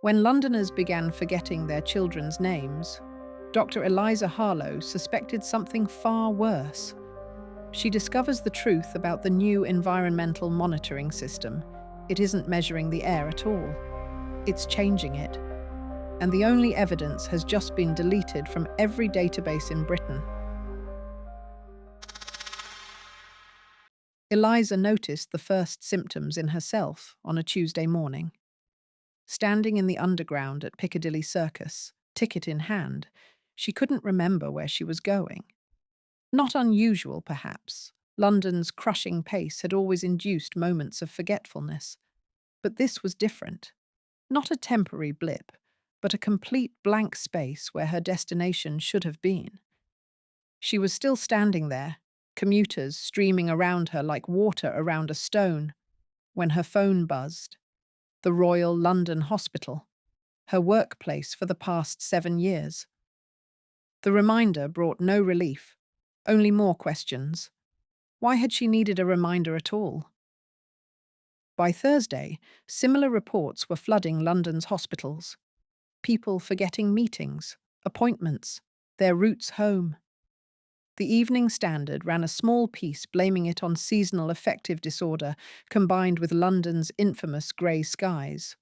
When Londoners began forgetting their children's names, Dr. Eliza Harlow suspected something far worse. She discovers the truth about the new environmental monitoring system. It isn't measuring the air at all. It's changing it. And the only evidence has just been deleted from every database in Britain. Eliza noticed the first symptoms in herself on a Tuesday morning. Standing in the underground at Piccadilly Circus, ticket in hand, she couldn't remember where she was going. Not unusual, perhaps. London's crushing pace had always induced moments of forgetfulness. But this was different. Not a temporary blip, but a complete blank space where her destination should have been. She was still standing there, commuters streaming around her like water around a stone, when her phone buzzed. The Royal London Hospital, her workplace for the past 7 years. The reminder brought no relief, only more questions. Why had she needed a reminder at all? By Thursday, similar reports were flooding London's hospitals. People forgetting meetings, appointments, their routes home. The Evening Standard ran a small piece blaming it on seasonal affective disorder combined with London's infamous grey skies.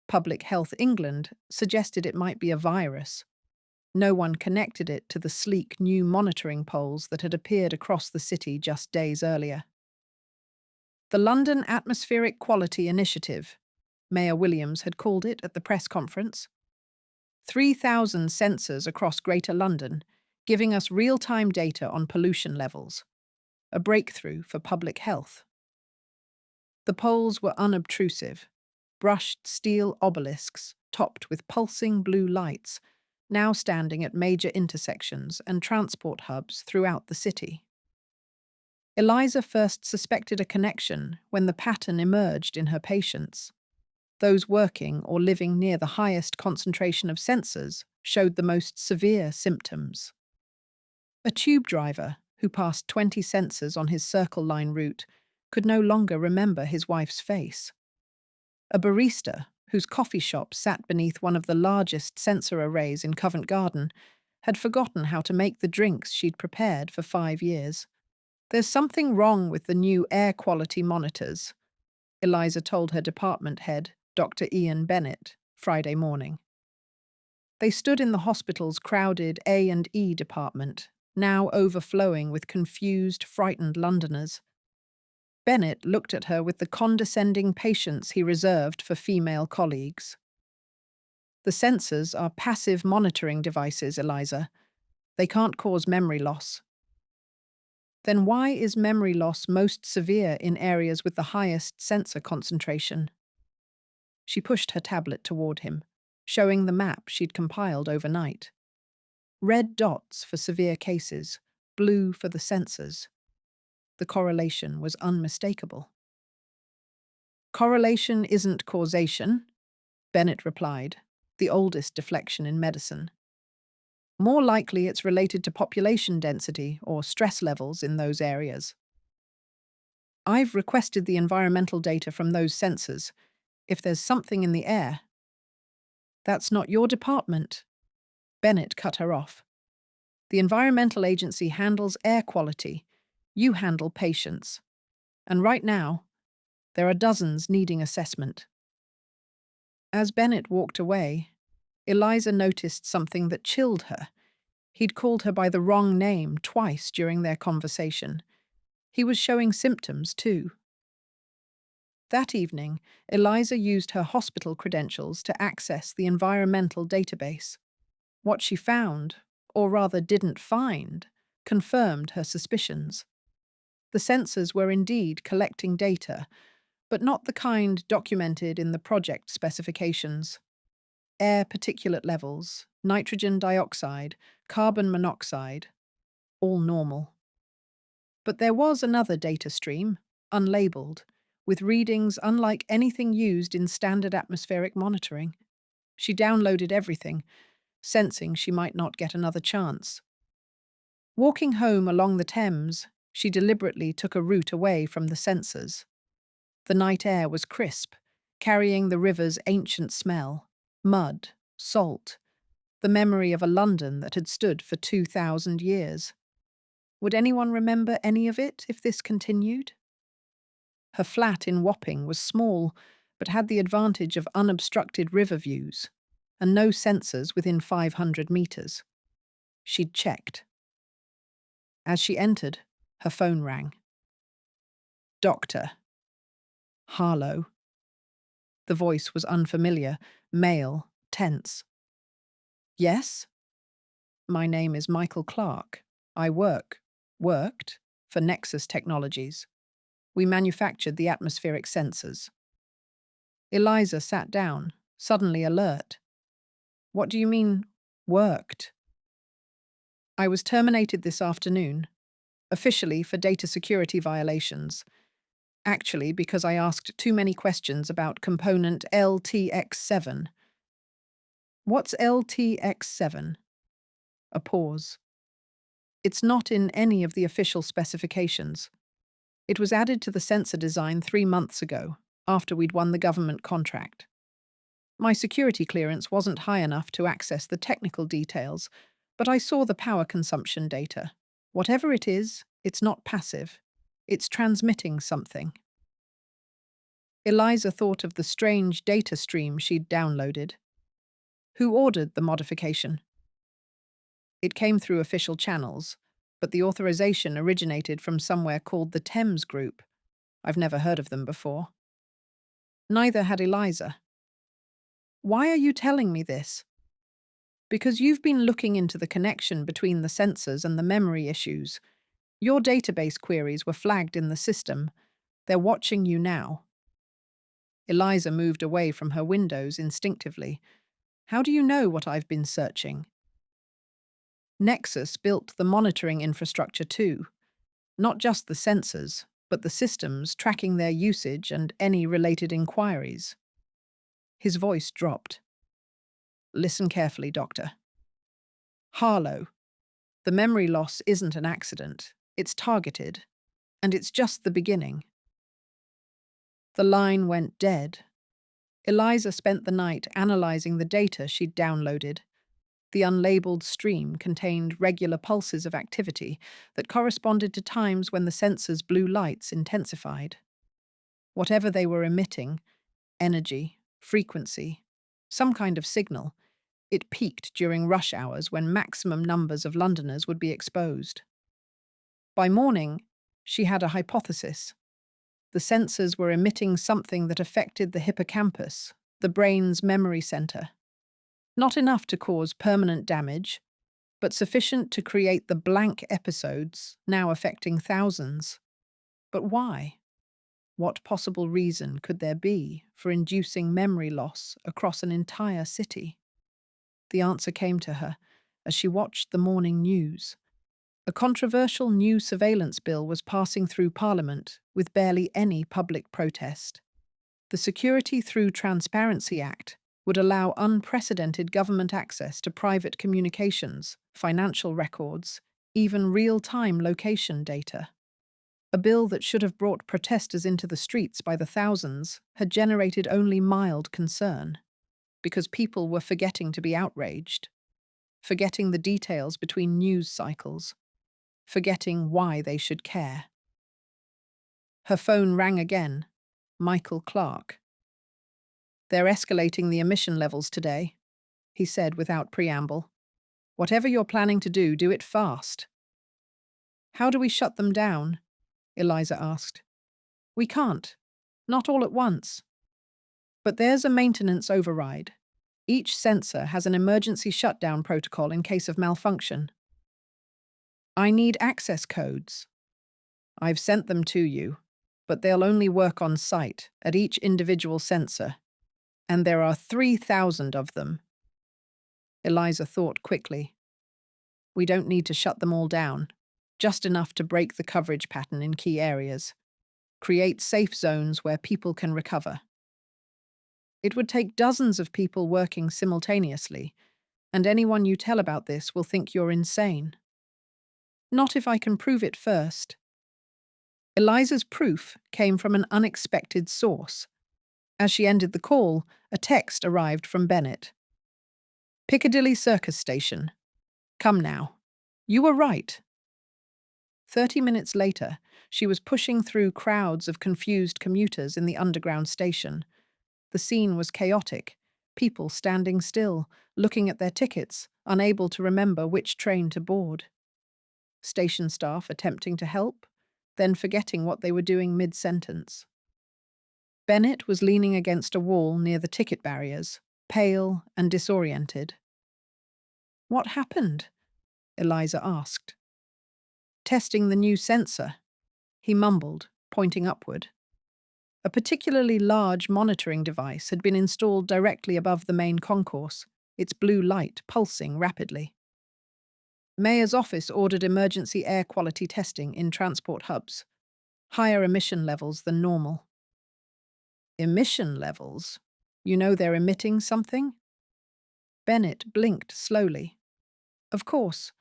Public Health England suggested it might be a virus. No one connected it to the sleek new monitoring poles that had appeared across the city just days earlier. The London Atmospheric Quality Initiative, Mayor Williams had called it at the press conference. 3,000 sensors across Greater London, giving us real-time data on pollution levels. A breakthrough for public health. The poles were unobtrusive, brushed steel obelisks topped with pulsing blue lights, now standing at major intersections and transport hubs throughout the city. Eliza first suspected a connection when the pattern emerged in her patients. Those working or living near the highest concentration of sensors showed the most severe symptoms. A tube driver, who passed 20 sensors on his Circle Line route, could no longer remember his wife's face. A barista, whose coffee shop sat beneath one of the largest sensor arrays in Covent Garden, had forgotten how to make the drinks she'd prepared for 5 years. There's something wrong with the new air quality monitors, Eliza told her department head, Dr. Ian Bennett, Friday morning. They stood in the hospital's crowded A&E department, now overflowing with confused, frightened Londoners. Bennett looked at her with the condescending patience he reserved for female colleagues. The sensors are passive monitoring devices, Eliza. They can't cause memory loss. Then why is memory loss most severe in areas with the highest sensor concentration? She pushed her tablet toward him, showing the map she'd compiled overnight. Red dots for severe cases, blue for the sensors. The correlation was unmistakable. Correlation isn't causation, Bennett replied, the oldest deflection in medicine. More likely it's related to population density or stress levels in those areas. I've requested the environmental data from those sensors. If there's something in the air. That's not your department. Bennett cut her off. The Environmental Agency handles air quality. You handle patients. And right now, there are dozens needing assessment. As Bennett walked away, Eliza noticed something that chilled her. He'd called her by the wrong name twice during their conversation. He was showing symptoms, too. That evening, Eliza used her hospital credentials to access the environmental database. What she found, or rather didn't find, confirmed her suspicions. The sensors were indeed collecting data, but not the kind documented in the project specifications. Air particulate levels, nitrogen dioxide, carbon monoxide, all normal. But there was another data stream, unlabeled, with readings unlike anything used in standard atmospheric monitoring. She downloaded everything, sensing she might not get another chance. Walking home along the Thames, she deliberately took a route away from the sensors. The night air was crisp, carrying the river's ancient smell. Mud, salt, the memory of a London that had stood for 2,000 years. Would anyone remember any of it if this continued? Her flat in Wapping was small, but had the advantage of unobstructed river views, and no sensors within 500 metres. She'd checked. As she entered, her phone rang. Dr. Harlow. The voice was unfamiliar, male, tense. Yes? My name is Michael Clark. I worked, for Nexus Technologies. We manufactured the atmospheric sensors. Eliza sat down, suddenly alert. What do you mean, worked? I was terminated this afternoon, officially for data security violations. Actually, because I asked too many questions about component LTX7. What's LTX7? A pause. It's not in any of the official specifications. It was added to the sensor design 3 months ago, after we'd won the government contract. My security clearance wasn't high enough to access the technical details, but I saw the power consumption data. Whatever it is, it's not passive. It's transmitting something. Eliza thought of the strange data stream she'd downloaded. Who ordered the modification? It came through official channels, but the authorization originated from somewhere called the Thames Group. I've never heard of them before. Neither had Eliza. Why are you telling me this? Because you've been looking into the connection between the sensors and the memory issues. Your database queries were flagged in the system. They're watching you now. Eliza moved away from her windows instinctively. How do you know what I've been searching? Nexus built the monitoring infrastructure too. Not just the sensors, but the systems tracking their usage and any related inquiries. His voice dropped. Listen carefully, Doctor. Harlow. The memory loss isn't an accident. It's targeted. And it's just the beginning. The line went dead. Eliza spent the night analysing the data she'd downloaded. The unlabeled stream contained regular pulses of activity that corresponded to times when the sensor's blue lights intensified. Whatever they were emitting, energy, frequency, some kind of signal, it peaked during rush hours when maximum numbers of Londoners would be exposed. By morning, she had a hypothesis. The sensors were emitting something that affected the hippocampus, the brain's memory center. Not enough to cause permanent damage, but sufficient to create the blank episodes now affecting thousands. But why? What possible reason could there be for inducing memory loss across an entire city? The answer came to her as she watched the morning news. A controversial new surveillance bill was passing through Parliament with barely any public protest. The Security Through Transparency Act would allow unprecedented government access to private communications, financial records, even real-time location data. A bill that should have brought protesters into the streets by the thousands had generated only mild concern, because people were forgetting to be outraged, forgetting the details between news cycles, forgetting why they should care. Her phone rang again. Michael Clark. They're escalating the emission levels today, he said without preamble. Whatever you're planning to do, do it fast. How do we shut them down? Eliza asked. We can't. Not all at once. But there's a maintenance override. Each sensor has an emergency shutdown protocol in case of malfunction. I need access codes. I've sent them to you, but they'll only work on site, at each individual sensor. And there are 3,000 of them. Eliza thought quickly. We don't need to shut them all down, just enough to break the coverage pattern in key areas. Create safe zones where people can recover. It would take dozens of people working simultaneously, and anyone you tell about this will think you're insane. Not if I can prove it first. Eliza's proof came from an unexpected source. As she ended the call, a text arrived from Bennett. Piccadilly Circus Station. Come now. You were right. 30 minutes later, she was pushing through crowds of confused commuters in the underground station. The scene was chaotic. People standing still, looking at their tickets, unable to remember which train to board. Station staff attempting to help, then forgetting what they were doing mid-sentence. Bennett was leaning against a wall near the ticket barriers, pale and disoriented. "What happened?" Eliza asked. "Testing the new sensor," he mumbled, pointing upward. A particularly large monitoring device had been installed directly above the main concourse, its blue light pulsing rapidly. Mayor's office ordered emergency air quality testing in transport hubs. Higher emission levels than normal. Emission levels? You know they're emitting something? Bennett blinked slowly. Of course.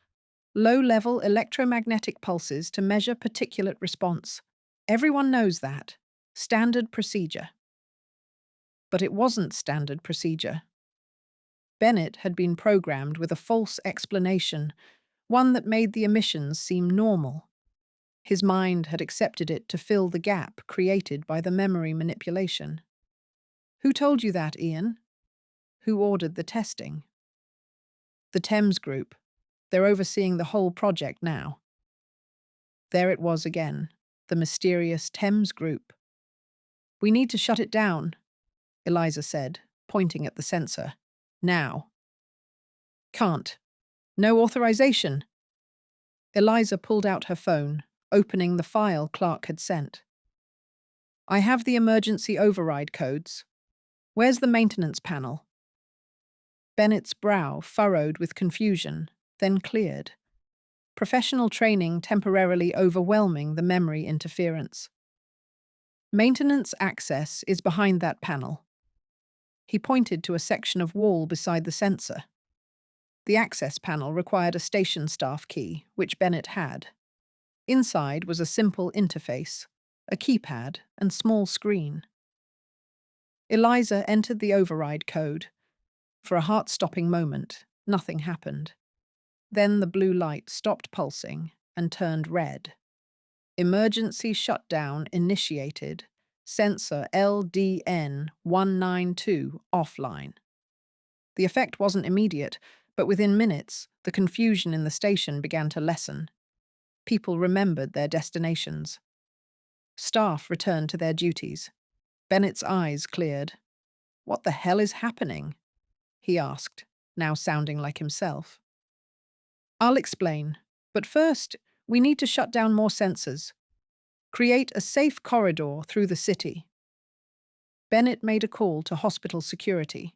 Low-level electromagnetic pulses to measure particulate response. Everyone knows that. Standard procedure. But it wasn't standard procedure. Bennett had been programmed with a false explanation, one that made the emissions seem normal. His mind had accepted it to fill the gap created by the memory manipulation. "Who told you that, Ian?" "Who ordered the testing?" "The Thames Group. They're overseeing the whole project now." There it was again, the mysterious Thames Group. "We need to shut it down," Eliza said, pointing at the sensor. "Now." "Can't. No authorization." Eliza pulled out her phone, opening the file Clark had sent. "I have the emergency override codes. Where's the maintenance panel?" Bennett's brow furrowed with confusion, then cleared. Professional training temporarily overwhelming the memory interference. "Maintenance access is behind that panel." He pointed to a section of wall beside the sensor. The access panel required a station staff key, which Bennett had. Inside was a simple interface, a keypad and small screen. Eliza entered the override code. For a heart-stopping moment, nothing happened. Then the blue light stopped pulsing and turned red. "Emergency shutdown initiated. Sensor LDN192 offline." The effect wasn't immediate, but within minutes, the confusion in the station began to lessen. People remembered their destinations. Staff returned to their duties. Bennett's eyes cleared. "What the hell is happening?" he asked, now sounding like himself. "I'll explain, but first, we need to shut down more sensors. Create a safe corridor through the city." Bennett made a call to hospital security.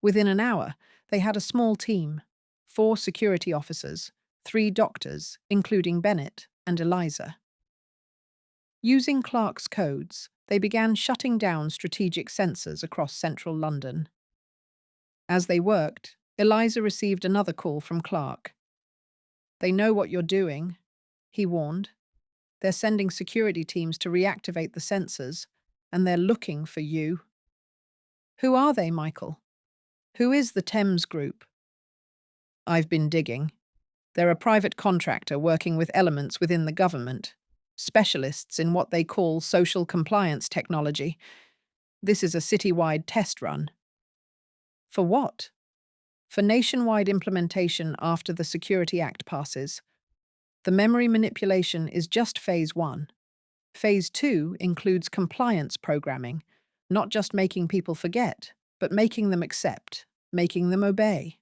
Within an hour, they had a small team, 4 security officers, 3 doctors, including Bennett and Eliza. Using Clark's codes, they began shutting down strategic sensors across central London. As they worked, Eliza received another call from Clark. "They know what you're doing," he warned. "They're sending security teams to reactivate the sensors, and they're looking for you." "Who are they, Michael? Who is the Thames Group?" "I've been digging. They're a private contractor working with elements within the government, specialists in what they call social compliance technology. This is a citywide test run." "For what?" "For nationwide implementation after the Security Act passes. The memory manipulation is just Phase 1. Phase 2 includes compliance programming, not just making people forget, but making them accept, making them obey."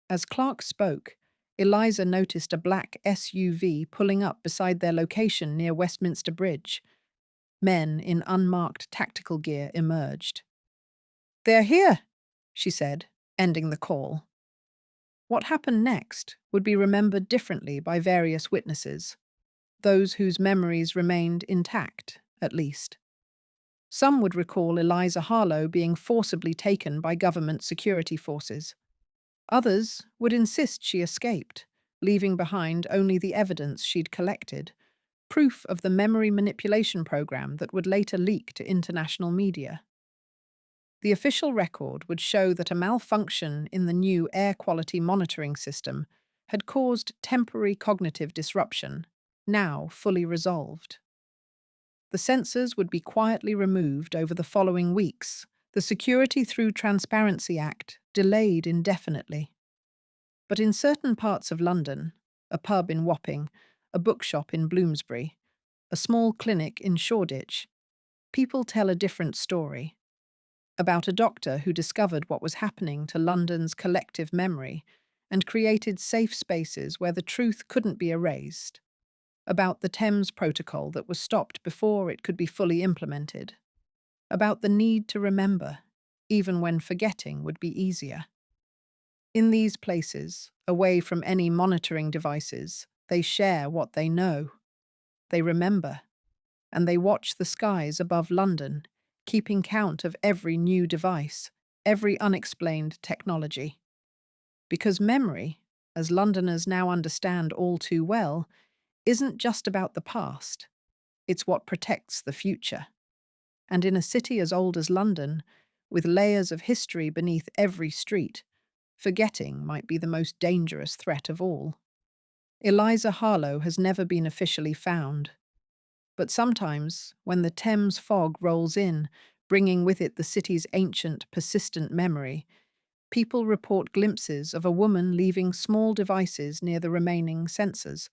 As Clark spoke, Eliza noticed a black SUV pulling up beside their location near Westminster Bridge. Men in unmarked tactical gear emerged. "They're here," she said, ending the call. What happened next would be remembered differently by various witnesses, those whose memories remained intact, at least. Some would recall Eliza Harlow being forcibly taken by government security forces. Others would insist she escaped, leaving behind only the evidence she'd collected, proof of the memory manipulation program that would later leak to international media. The official record would show that a malfunction in the new air quality monitoring system had caused temporary cognitive disruption, now fully resolved. The sensors would be quietly removed over the following weeks, the Security Through Transparency Act delayed indefinitely. But in certain parts of London, a pub in Wapping, a bookshop in Bloomsbury, a small clinic in Shoreditch, people tell a different story about a doctor who discovered what was happening to London's collective memory and created safe spaces where the truth couldn't be erased, about the Thames Protocol that was stopped before it could be fully implemented, about the need to remember, even when forgetting would be easier. In these places, away from any monitoring devices, they share what they know. They remember, and they watch the skies above London, keeping count of every new device, every unexplained technology. Because memory, as Londoners now understand all too well, isn't just about the past. It's what protects the future. And in a city as old as London, with layers of history beneath every street, forgetting might be the most dangerous threat of all. Eliza Harlow has never been officially found. But sometimes, when the Thames fog rolls in, bringing with it the city's ancient, persistent memory, people report glimpses of a woman leaving small devices near the remaining sensors,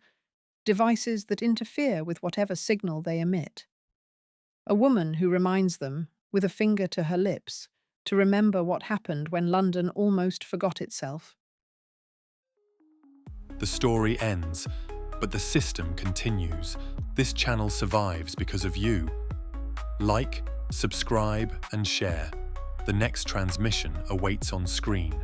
devices that interfere with whatever signal they emit. A woman who reminds them, with a finger to her lips, to remember what happened when London almost forgot itself. The story ends, but the system continues. This channel survives because of you. Like, subscribe, and share. The next transmission awaits on screen.